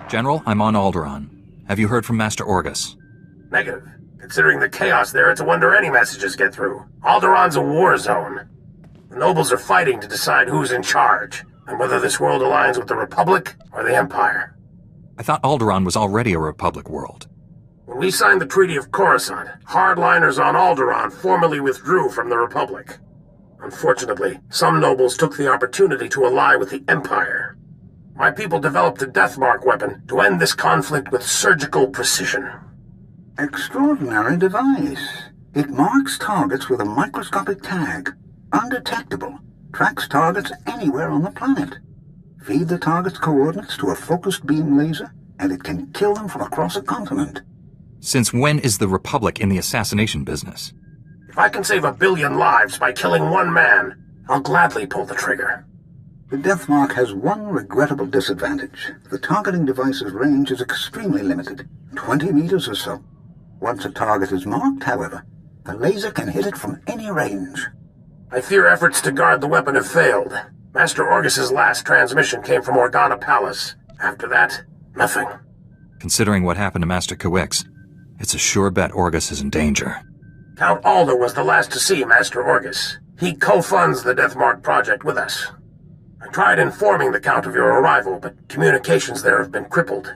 General, I'm on Alderaan. Have you heard from Master Orgus? Negative. Considering the chaos there, it's a wonder any messages get through. Alderaan's a war zone. The nobles are fighting to decide who's in charge, and whether this world aligns with the Republic or the Empire. I thought Alderaan was already a Republic world. When we signed the Treaty of Coruscant, hardliners on Alderaan formally withdrew from the Republic. Unfortunately, some nobles took the opportunity to ally with the Empire. My people developed a Deathmark weapon to end this conflict with surgical precision. Extraordinary device. It marks targets with a microscopic tag. Undetectable. Tracks targets anywhere on the planet. Feed the target's coordinates to a focused beam laser, and it can kill them from across a continent. Since when is the Republic in the assassination business? If I can save 1 billion lives by killing one man, I'll gladly pull the trigger. The Deathmark has one regrettable disadvantage. The targeting device's range is extremely limited, 20 meters or so. Once a target is marked, however, the laser can hit it from any range. I fear efforts to guard the weapon have failed. Master Orgus's last transmission came from Organa Palace. After that, nothing. Considering what happened to Master Kawix, it's a sure bet Orgus is in danger. Count Alda was the last to see Master Orgus. He co-funds the Deathmark project with us. I tried informing the Count of your arrival, but communications there have been crippled.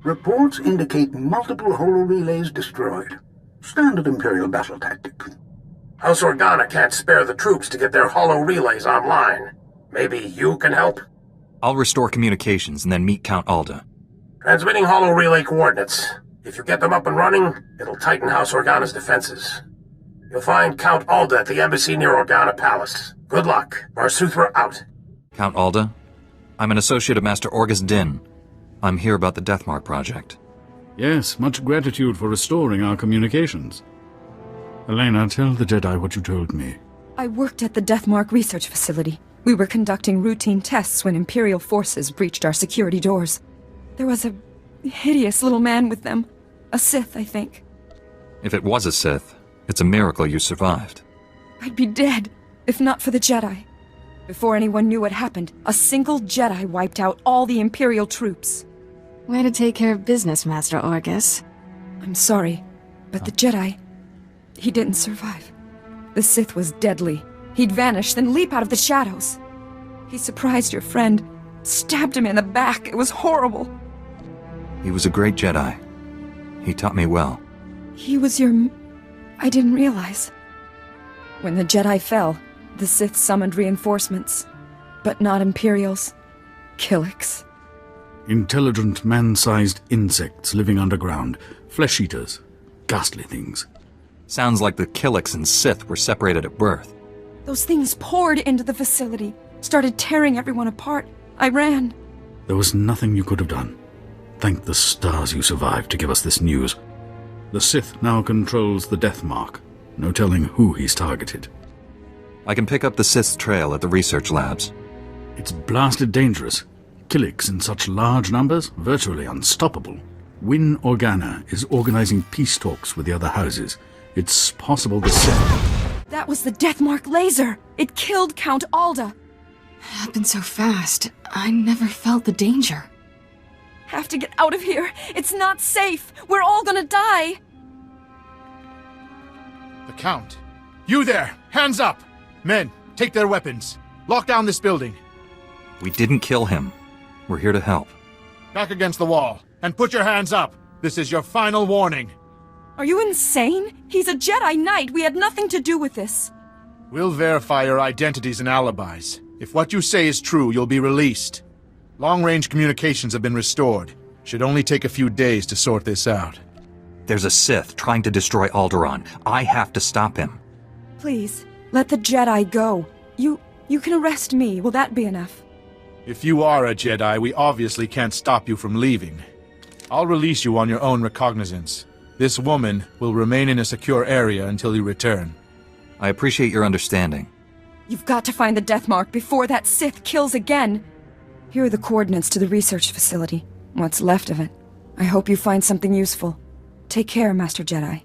Reports indicate multiple holo-relays destroyed. Standard Imperial battle tactic. House Organa can't spare the troops to get their holo-relays online. Maybe you can help? I'll restore communications and then meet Count Alda. Transmitting holo-relay coordinates. If you get them up and running, it'll tighten House Organa's defenses. You'll find Count Alda at the embassy near Organa Palace. Good luck. Barsuthra out. Count Alda? I'm an associate of Master Orgus Din. I'm here about the Deathmark project. Yes, much gratitude for restoring our communications. Elena, tell the Jedi what you told me. I worked at the Deathmark research facility. We were conducting routine tests when Imperial forces breached our security doors. There was a hideous little man with them. A Sith, I think. If it was a Sith, it's a miracle you survived. I'd be dead, if not for the Jedi. Before anyone knew what happened, a single Jedi wiped out all the Imperial troops. Way to take care of business, Master Orgus. I'm sorry, but the Jedi... he didn't survive. The Sith was deadly. He'd vanish, then leap out of the shadows. He surprised your friend, stabbed him in the back. It was horrible. He was a great Jedi. He taught me well. He was your... I didn't realize. When the Jedi fell, the Sith summoned reinforcements. But not Imperials. Killiks. Intelligent, man-sized insects living underground. Flesh-eaters. Ghastly things. Sounds like the Killiks and Sith were separated at birth. Those things poured into the facility, started tearing everyone apart. I ran. There was nothing you could have done. Thank the stars you survived to give us this news. The Sith now controls the Deathmark. No telling who he's targeted. I can pick up the Sith's trail at the research labs. It's blasted dangerous. Killiks in such large numbers, virtually unstoppable. Win Organa is organizing peace talks with the other houses. It's possible the Sith... That was the Deathmark laser! It killed Count Alda! Happened so fast. I never felt the danger. Have to get out of here! It's not safe! We're all gonna die! The Count! You there! Hands up! Men, take their weapons. Lock down this building. We didn't kill him. We're here to help. Back against the wall, and put your hands up! This is your final warning. Are you insane? He's a Jedi Knight. We had nothing to do with this. We'll verify your identities and alibis. If what you say is true, you'll be released. Long-range communications have been restored. Should only take a few days to sort this out. There's a Sith trying to destroy Alderaan. I have to stop him. Please, let the Jedi go. You can arrest me. Will that be enough? If you are a Jedi, we obviously can't stop you from leaving. I'll release you on your own recognizance. This woman will remain in a secure area until you return. I appreciate your understanding. You've got to find the Deathmark before that Sith kills again. Here are the coordinates to the research facility. What's left of it. I hope you find something useful. Take care, Master Jedi.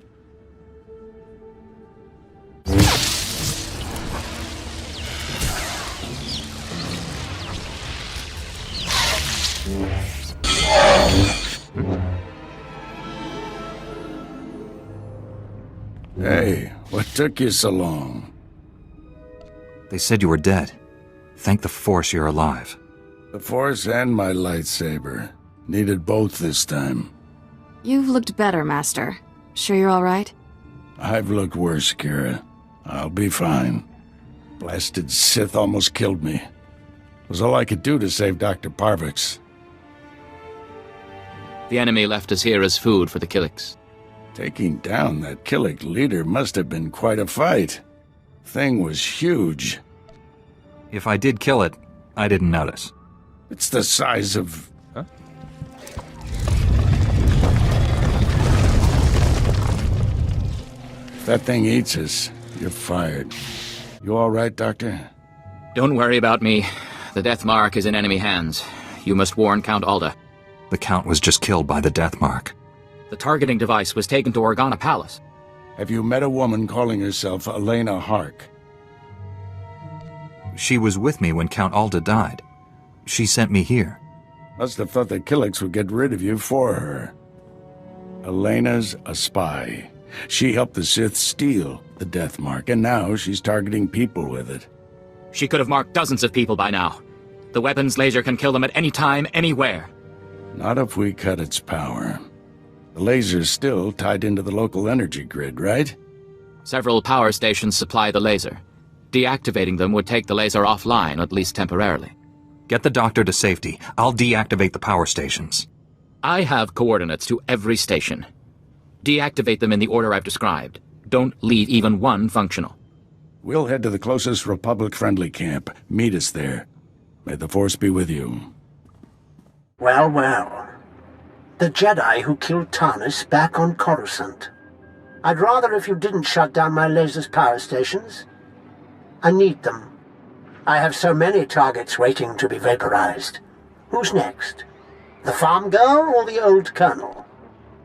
took you so long? They said you were dead. Thank the Force you're alive. The Force and my lightsaber. Needed both this time. You've looked better, Master. Sure you're all right? I've looked worse, Kira. I'll be fine. Blasted Sith almost killed me. It was all I could do to save Dr. Parvix. The enemy left us here as food for the Killiks. Taking down that Killik leader must have been quite a fight. Thing was huge. If I did kill it, I didn't notice. It's the size of... Huh? If that thing eats us, you're fired. You all right, Doctor? Don't worry about me. The Death Mark is in enemy hands. You must warn Count Alda. The Count was just killed by the Death Mark. The targeting device was taken to Organa Palace. Have you met a woman calling herself Elena Hark? She was with me when Count Alda died. She sent me here. Must have thought the Killiks would get rid of you for her. Elena's a spy. She helped the Sith steal the Death Mark, and now she's targeting people with it. She could have marked dozens of people by now. The weapon's laser can kill them at any time, anywhere. Not if we cut its power. The laser's still tied into the local energy grid, right? Several power stations supply the laser. Deactivating them would take the laser offline, at least temporarily. Get the doctor to safety. I'll deactivate the power stations. I have coordinates to every station. Deactivate them in the order I've described. Don't leave even one functional. We'll head to the closest Republic-friendly camp. Meet us there. May the Force be with you. Well, well. The Jedi who killed Tarnis back on Coruscant. I'd rather if you didn't shut down my laser's power stations. I need them. I have so many targets waiting to be vaporized. Who's next? The farm girl or the old colonel?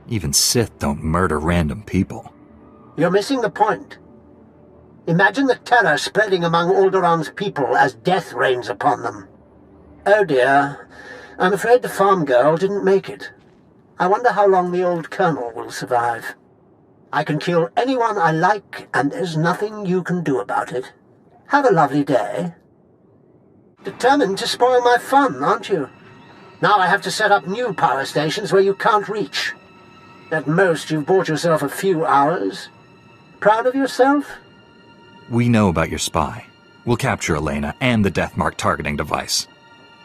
Even Sith don't murder random people. You're missing the point. Imagine the terror spreading among Alderaan's people as death rains upon them. Oh dear, I'm afraid the farm girl didn't make it. I wonder how long the old colonel will survive. I can kill anyone I like, and there's nothing you can do about it. Have a lovely day. Determined to spoil my fun, aren't you? Now I have to set up new power stations where you can't reach. At most, you've bought yourself a few hours. Proud of yourself? We know about your spy. We'll capture Elena and the Death Mark targeting device.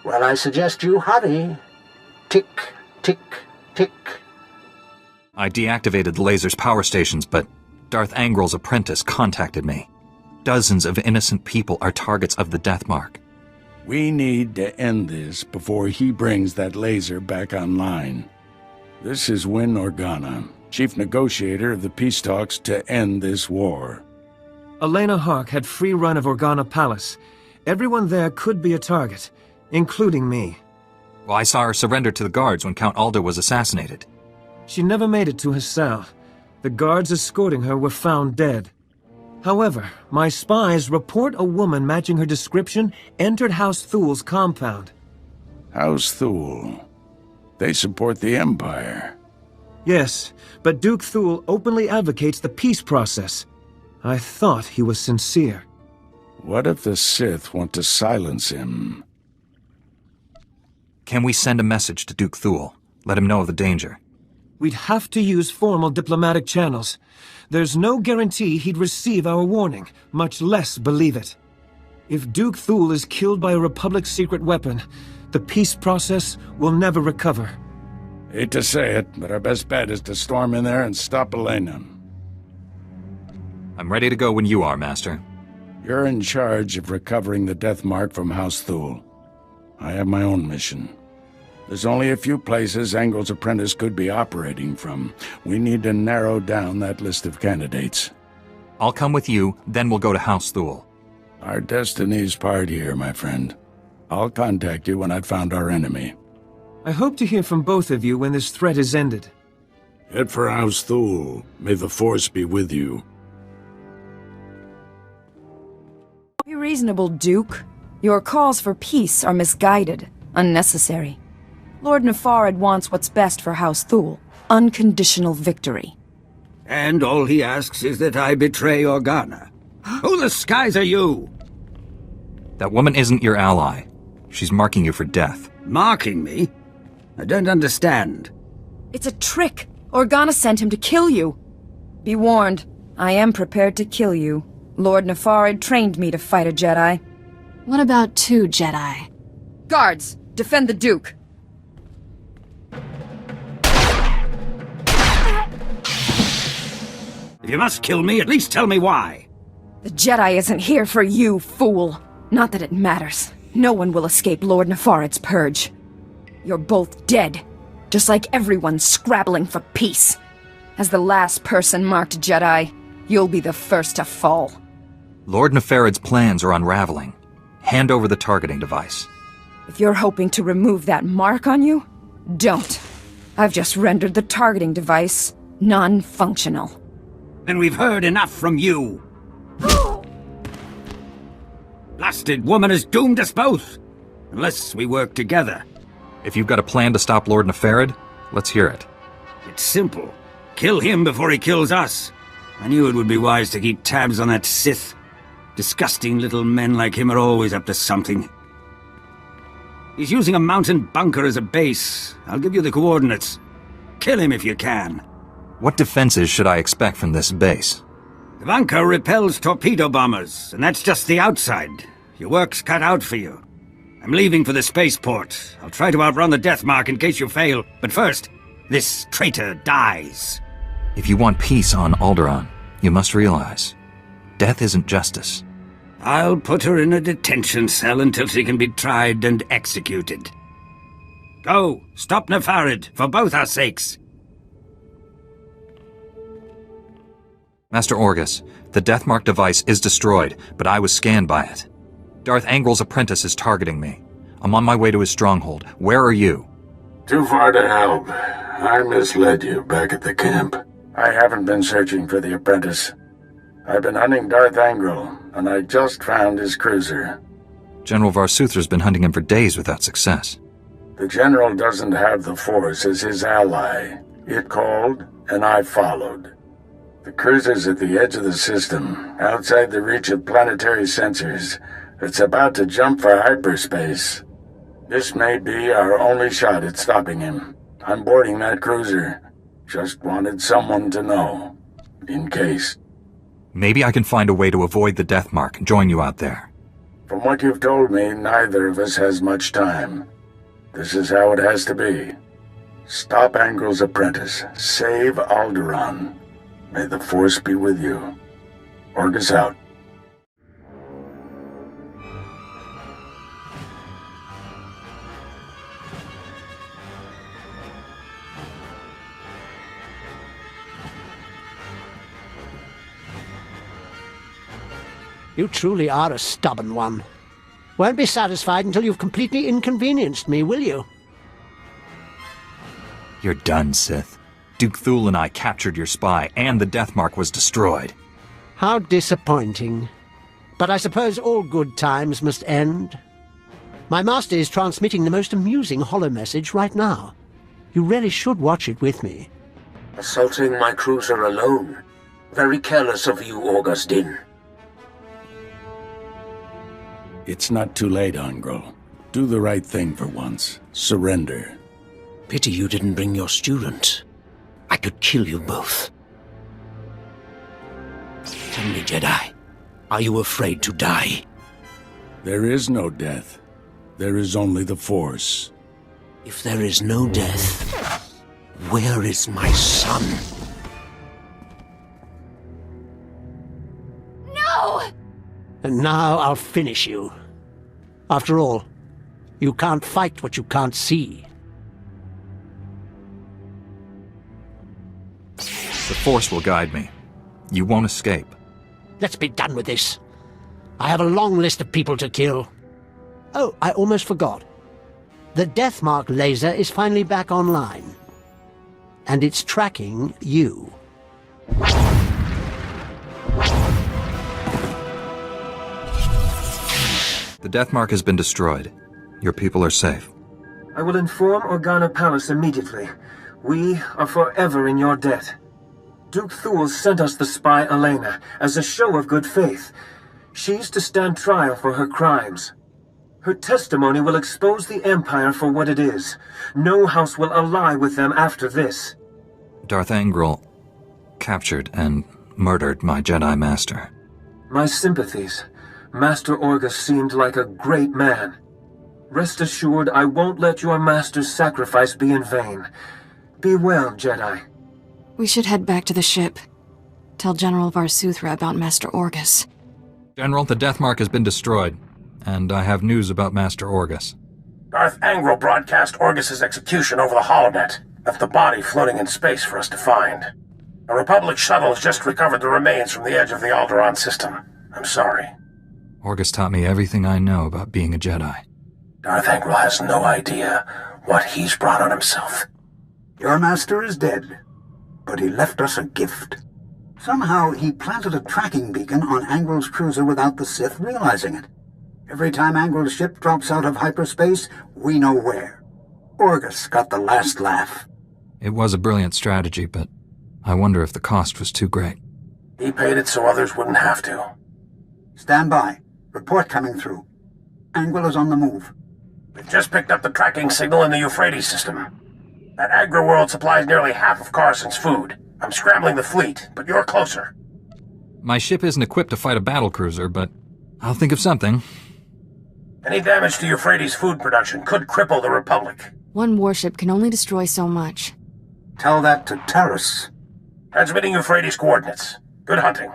Well, I suggest you hurry. Tick, tick, tick. I deactivated the laser's power stations, but Darth Angrel's apprentice contacted me. Dozens of innocent people are targets of the Death Mark. We need to end this before he brings that laser back online. This is Win Organa, chief negotiator of the peace talks to end this war. Elena Hark had free run of Organa Palace. Everyone there could be a target, including me. Well, I saw her surrender to the guards when Count Alda was assassinated. She never made it to her cell. The guards escorting her were found dead. However, my spies report a woman matching her description entered House Thul's compound. House Thul. They support the Empire. Yes, but Duke Thul openly advocates the peace process. I thought he was sincere. What if the Sith want to silence him? Can we send a message to Duke Thul? Let him know of the danger. We'd have to use formal diplomatic channels. There's no guarantee he'd receive our warning, much less believe it. If Duke Thul is killed by a Republic secret weapon, the peace process will never recover. Hate to say it, but our best bet is to storm in there and stop Elena. I'm ready to go when you are, Master. You're in charge of recovering the Death Mark from House Thul. I have my own mission. There's only a few places Angel's apprentice could be operating from. We need to narrow down that list of candidates. I'll come with you, then we'll go to House Thul. Our destiny's part here, my friend. I'll contact you when I've found our enemy. I hope to hear from both of you when this threat is ended. Head for House Thul. May the Force be with you. Be reasonable, Duke. Your calls for peace are misguided, unnecessary. Lord Nefarad wants what's best for House Thul. Unconditional victory. And all he asks is that I betray Organa. Who the skies are you? That woman isn't your ally. She's marking you for death. Marking me? I don't understand. It's a trick. Organa sent him to kill you. Be warned, I am prepared to kill you. Lord Nefarid trained me to fight a Jedi. What about 2 Jedi? Guards, defend the Duke. If you must kill me, at least tell me why. The Jedi isn't here for you, fool. Not that it matters. No one will escape Lord Nefarid's purge. You're both dead, just like everyone scrabbling for peace. As the last person marked Jedi, you'll be the first to fall. Lord Nefarid's plans are unraveling. Hand over the targeting device. If you're hoping to remove that mark on you, don't. I've just rendered the targeting device non-functional. Then we've heard enough from you. Blasted woman has doomed us both, unless we work together. If you've got a plan to stop Lord Nefarid, let's hear it. It's simple. Kill him before he kills us. I knew it would be wise to keep tabs on that Sith. Disgusting little men like him are always up to something. He's using a mountain bunker as a base. I'll give you the coordinates. Kill him if you can. What defenses should I expect from this base? The bunker repels torpedo bombers, and that's just the outside. Your work's cut out for you. I'm leaving for the spaceport. I'll try to outrun the death mark in case you fail. But first, this traitor dies. If you want peace on Alderaan, you must realize, death isn't justice. I'll put her in a detention cell until she can be tried and executed. Go, stop Nefarid, for both our sakes. Master Orgus, the Deathmark device is destroyed, but I was scanned by it. Darth Angrel's apprentice is targeting me. I'm on my way to his stronghold. Where are you? Too far to help. I misled you back at the camp. I haven't been searching for the apprentice. I've been hunting Darth Angrel, and I just found his cruiser. General Varsuther's been hunting him for days without success. The General doesn't have the Force as his ally. It called, and I followed. The cruiser's at the edge of the system, outside the reach of planetary sensors. It's about to jump for hyperspace. This may be our only shot at stopping him. I'm boarding that cruiser. Just wanted someone to know. In case. Maybe I can find a way to avoid the Deathmark and join you out there. From what you've told me, neither of us has much time. This is how it has to be. Stop Angrel's apprentice. Save Alderaan. May the Force be with you. Orgus out. You truly are a stubborn one. Won't be satisfied until you've completely inconvenienced me, will you? You're done, Sith. Duke Thul and I captured your spy, and the Deathmark was destroyed. How disappointing. But I suppose all good times must end. My master is transmitting the most amusing holomessage right now. You really should watch it with me. Assaulting my cruiser alone. Very careless of you, Orgus Din. It's not too late, Angrel. Do the right thing for once. Surrender. Pity you didn't bring your student. I could kill you both. Tell me, Jedi, are you afraid to die? There is no death. There is only the Force. If there is no death, where is my son? No! And now I'll finish you. After all, you can't fight what you can't see. The Force will guide me. You won't escape. Let's be done with this. I have a long list of people to kill. Oh, I almost forgot. The Deathmark laser is finally back online. And it's tracking you. The Deathmark has been destroyed. Your people are safe. I will inform Organa Palace immediately. We are forever in your debt. Duke Thule sent us the spy Elena as a show of good faith. She's to stand trial for her crimes. Her testimony will expose the Empire for what it is. No house will ally with them after this. Darth Angral captured and murdered my Jedi Master. My sympathies. Master Orgus seemed like a great man. Rest assured, I won't let your master's sacrifice be in vain. Be well, Jedi. We should head back to the ship. Tell General Varsuthra about Master Orgus. General, the Death Mark has been destroyed, and I have news about Master Orgus. Darth Angral broadcast Orgus's execution over the holonet, left the body floating in space for us to find. A Republic shuttle has just recovered the remains from the edge of the Alderaan system. I'm sorry. Orgus taught me everything I know about being a Jedi. Darth Angral has no idea what he's brought on himself. Your master is dead, but he left us a gift. Somehow he planted a tracking beacon on Angral's cruiser without the Sith realizing it. Every time Angral's ship drops out of hyperspace, we know where. Orgus got the last laugh. It was a brilliant strategy, but I wonder if the cost was too great. He paid it so others wouldn't have to. Stand by. Report coming through. Angral is on the move. We've just picked up the tracking signal in the Euphrates system. That agri-world supplies nearly half of Coruscant's food. I'm scrambling the fleet, but you're closer. My ship isn't equipped to fight a battlecruiser, but I'll think of something. Any damage to Euphrates' food production could cripple the Republic. One warship can only destroy so much. Tell that to Terrace. Transmitting Euphrates coordinates. Good hunting.